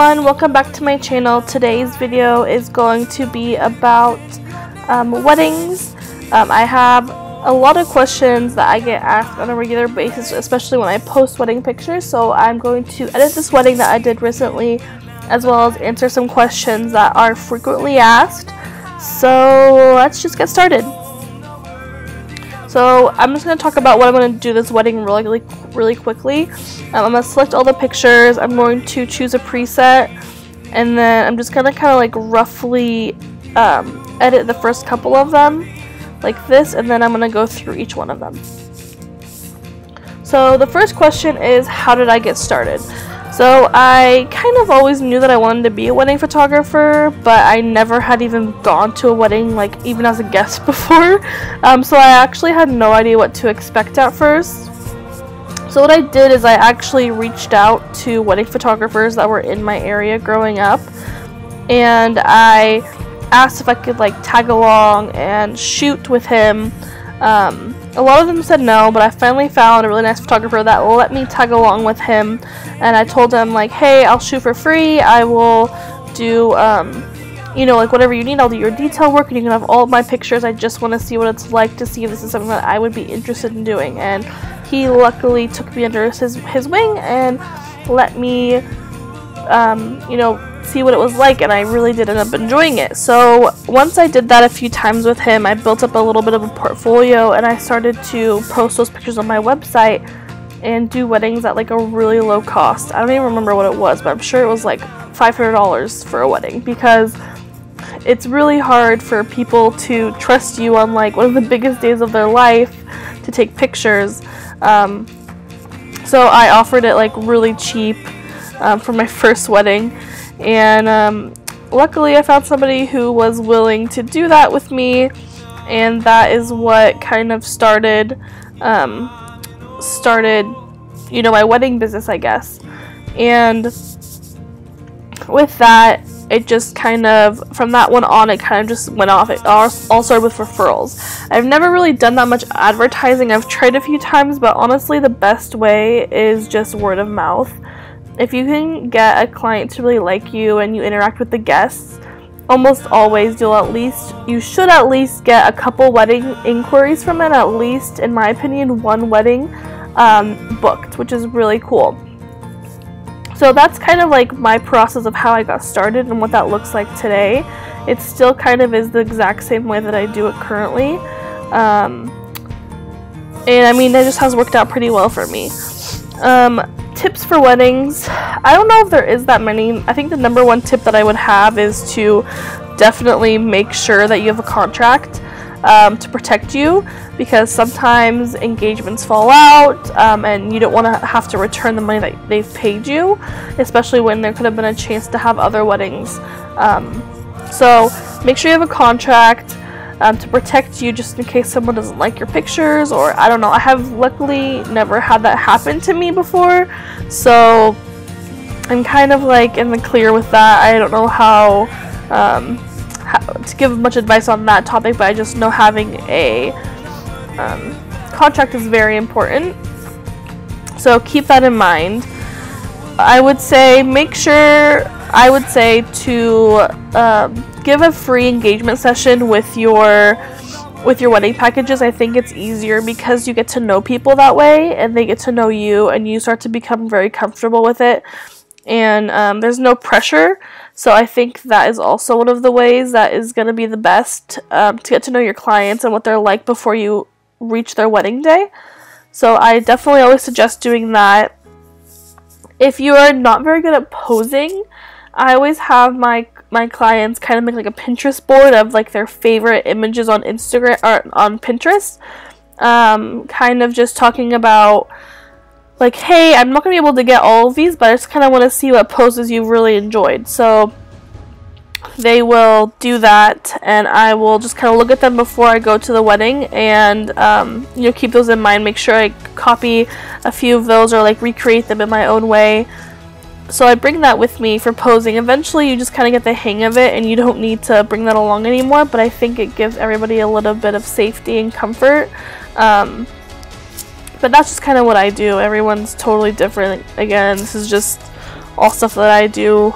everyone, welcome back to my channel. Today's video is going to be about weddings. I have a lot of questions that I get asked on a regular basis, especially when I post wedding pictures, so I'm going to edit this wedding that I did recently, as well as answer some questions that are frequently asked. So let's just get started. So I'm just going to talk about what I'm going to do this wedding really quickly. I'm going to select all the pictures. I'm going to choose a preset, and then I'm just going to kind of like roughly edit the first couple of them like this, and then I'm going to go through each one of them. So the first question is, how did I get started? So I kind of always knew that I wanted to be a wedding photographer, but I never had even gone to a wedding, like even as a guest before. So I actually had no idea what to expect at first. So what I did is I actually reached out to wedding photographers that were in my area growing up, and I asked if I could like tag along and shoot with him. A lot of them said no, but I finally found a really nice photographer that let me tag along with him, and I told him like, hey, I'll shoot for free, I will do you know, like whatever you need, I'll do your detail work, and you can have all of my pictures. I just want to see what it's like to see if this is something that I would be interested in doing. And he luckily took me under his wing and let me you know, see what it was like, and I really did end up enjoying it. So once I did that a few times with him, I built up a little bit of a portfolio, and I started to post those pictures on my website and do weddings at like a really low cost. I don't even remember what it was, but I'm sure it was like $500 for a wedding, because it's really hard for people to trust you on like one of the biggest days of their life to take pictures. So I offered it like really cheap for my first wedding, and luckily I found somebody who was willing to do that with me, and that is what kind of started you know, my wedding business, I guess. And with that, it just kind of, from that one on, it kind of just went off. It all started with referrals. I've never really done that much advertising. I've tried a few times, but honestly the best way is just word of mouth. If you can get a client to really like you and you interact with the guests, almost always you should at least get a couple wedding inquiries from it, at least in my opinion one wedding booked, which is really cool. So that's kind of like my process of how I got started and what that looks like today. It still kind of is the exact same way that I do it currently, and I mean it just has worked out pretty well for me. Tips for weddings, I don't know if there is that many. I think the number one tip that I would have is to definitely make sure that you have a contract to protect you, because sometimes engagements fall out, and you don't want to have to return the money that they've paid you, especially when there could have been a chance to have other weddings. So make sure you have a contract to protect you, just in case someone doesn't like your pictures, or I don't know. I have luckily never had that happen to me before, so I'm kind of like in the clear with that. I don't know how to give much advice on that topic, but I just know having a contract is very important, so keep that in mind. I would say to give a free engagement session with your wedding packages. I think it's easier because you get to know people that way, and they get to know you, and you start to become very comfortable with it, and there's no pressure. So I think that is also one of the ways that is going to be the best to get to know your clients and what they're like before you reach their wedding day. So I definitely always suggest doing that. If you are not very good at posing, I always have my clients kind of make like a Pinterest board of like their favorite images on Instagram or on Pinterest, kind of just talking about like, hey, I'm not gonna be able to get all of these, but I just kind of want to see what poses you've really enjoyed. So they will do that, and I will just kind of look at them before I go to the wedding, and you know, keep those in mind. Make sure I copy a few of those or like recreate them in my own way. So I bring that with me for posing. Eventually you just kind of get the hang of it, and you don't need to bring that along anymore, but I think it gives everybody a little bit of safety and comfort. But that's just kind of what I do. Everyone's totally different. Again, this is just all stuff that I do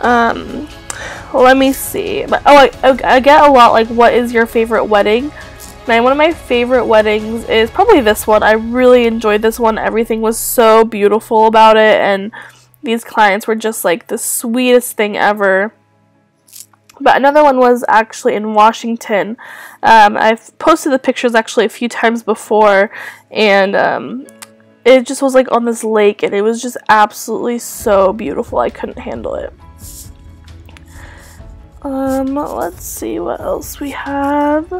Let me see. But I get a lot like, what is your favorite wedding? And one of my favorite weddings is probably this one. I really enjoyed this one. Everything was so beautiful about it, and these clients were just like the sweetest thing ever. But another one was actually in Washington. I've posted the pictures actually a few times before, and it just was like on this lake, and it was just absolutely so beautiful. I couldn't handle it. Let's see what else we have.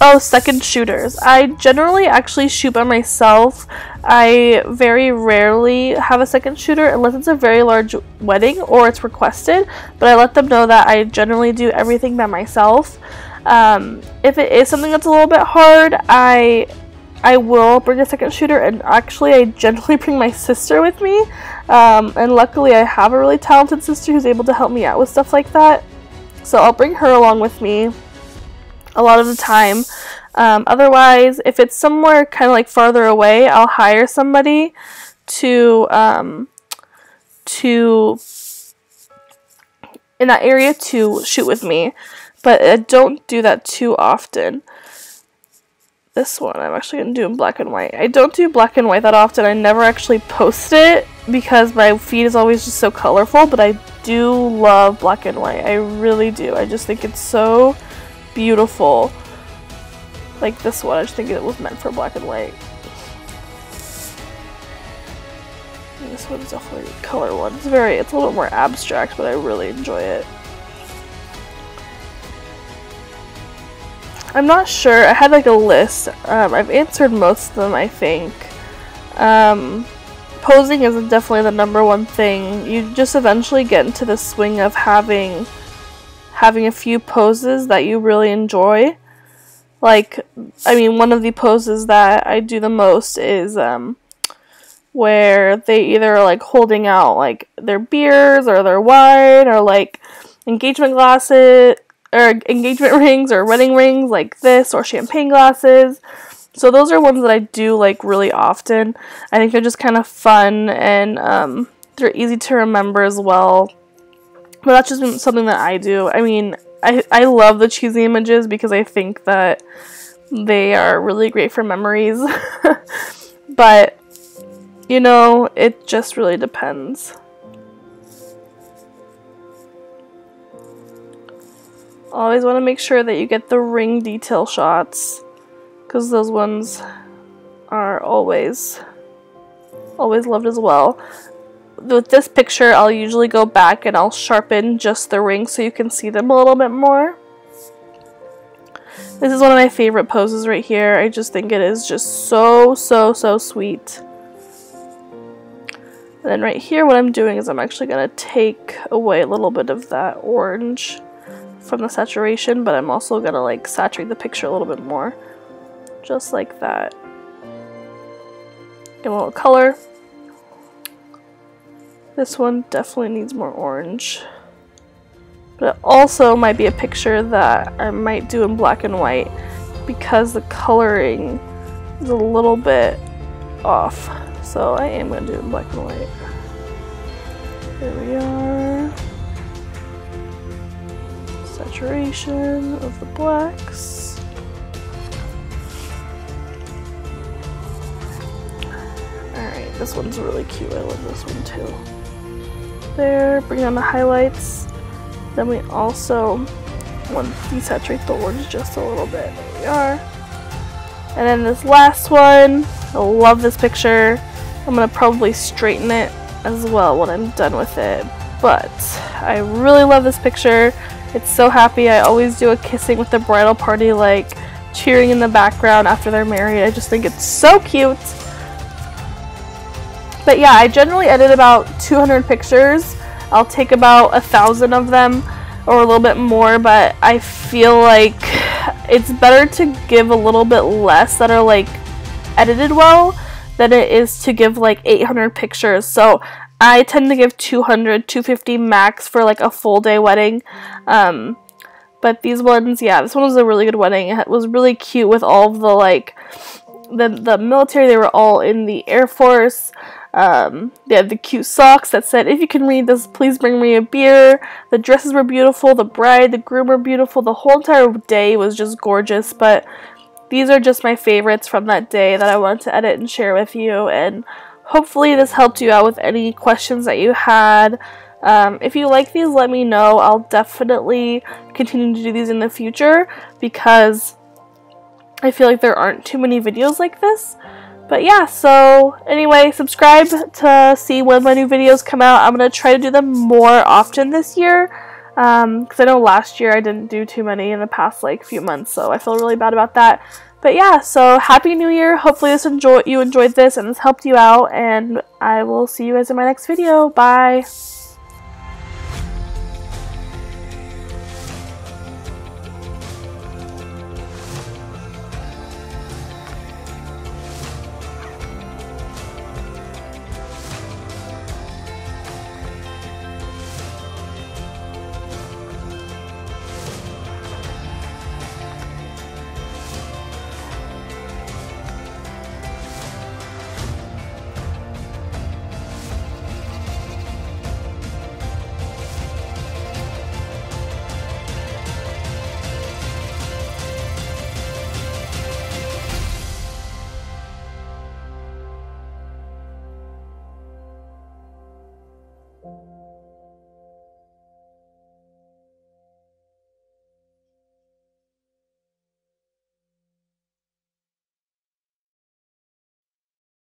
Oh, second shooters. I generally actually shoot by myself. I very rarely have a second shooter unless it's a very large wedding or it's requested, but I let them know that I generally do everything by myself. If it is something that's a little bit hard, I will bring a second shooter, and actually I generally bring my sister with me, and luckily I have a really talented sister who's able to help me out with stuff like that, so I'll bring her along with me a lot of the time. Otherwise, if it's somewhere kind of like farther away, I'll hire somebody to in that area to shoot with me, but I don't do that too often. This one I'm actually going to do in black and white. I don't do black and white that often. I never actually post it because my feed is always just so colorful, but I do love black and white. I really do. I just think it's so beautiful. Like this one, I just think it was meant for black and white. And this one's definitely a color one. It's a little bit more abstract, but I really enjoy it. I'm not sure. I had like a list. I've answered most of them, I think. Posing is definitely the number one thing. You just eventually get into the swing of having a few poses that you really enjoy. Like, I mean, one of the poses that I do the most is where they either are like holding out like their beers or their wine, or like engagement glasses or engagement rings or wedding rings like this, or champagne glasses. So those are ones that I do like really often. I think they're just kind of fun, and they're easy to remember as well. But that's just something that I do. I mean, I love the cheesy images because I think that they are really great for memories. But, you know, it just really depends. Always want to make sure that you get the ring detail shots, because those ones are always loved as well. With this picture, I'll usually go back and I'll sharpen just the rings so you can see them a little bit more. This is one of my favorite poses right here. I just think it is just so sweet. And then right here, what I'm doing is I'm actually going to take away a little bit of that orange from the saturation, but I'm also going to like saturate the picture a little bit more. Just like that. Give a little color. This one definitely needs more orange. But it also might be a picture that I might do in black and white because the coloring is a little bit off. So I am going to do it in black and white. There we are. Saturation of the blacks. Alright, this one's really cute. I love this one too. There, bring on the highlights. Then we also want to desaturate the orange just a little bit. There we are. And then this last one, I love this picture. I'm going to probably straighten it as well when I'm done with it. But I really love this picture. It's so happy. I always do a kissing with the bridal party, like cheering in the background after they're married. I just think it's so cute. But yeah, I generally edit about 200 pictures. I'll take about 1,000 of them or a little bit more, but I feel like it's better to give a little bit less that are like edited well than it is to give like 800 pictures. So I tend to give 200, 250 max for like a full day wedding. But these ones, yeah, this one was a really good wedding. It was really cute with all of the like the military. They were all in the Air Force. They had the cute socks that said, "If you can read this, please bring me a beer." The dresses were beautiful, the bride, the groom were beautiful, the whole entire day was just gorgeous, but these are just my favorites from that day that I wanted to edit and share with you, and hopefully this helped you out with any questions that you had. If you like these, let me know. I'll definitely continue to do these in the future because I feel like there aren't too many videos like this. But yeah, so anyway, subscribe to see when my new videos come out. I'm going to try to do them more often this year. Because I know last year I didn't do too many in the past like few months, so I feel really bad about that. But yeah, so Happy New Year. Hopefully you enjoyed this and this helped you out, and I will see you guys in my next video. Bye!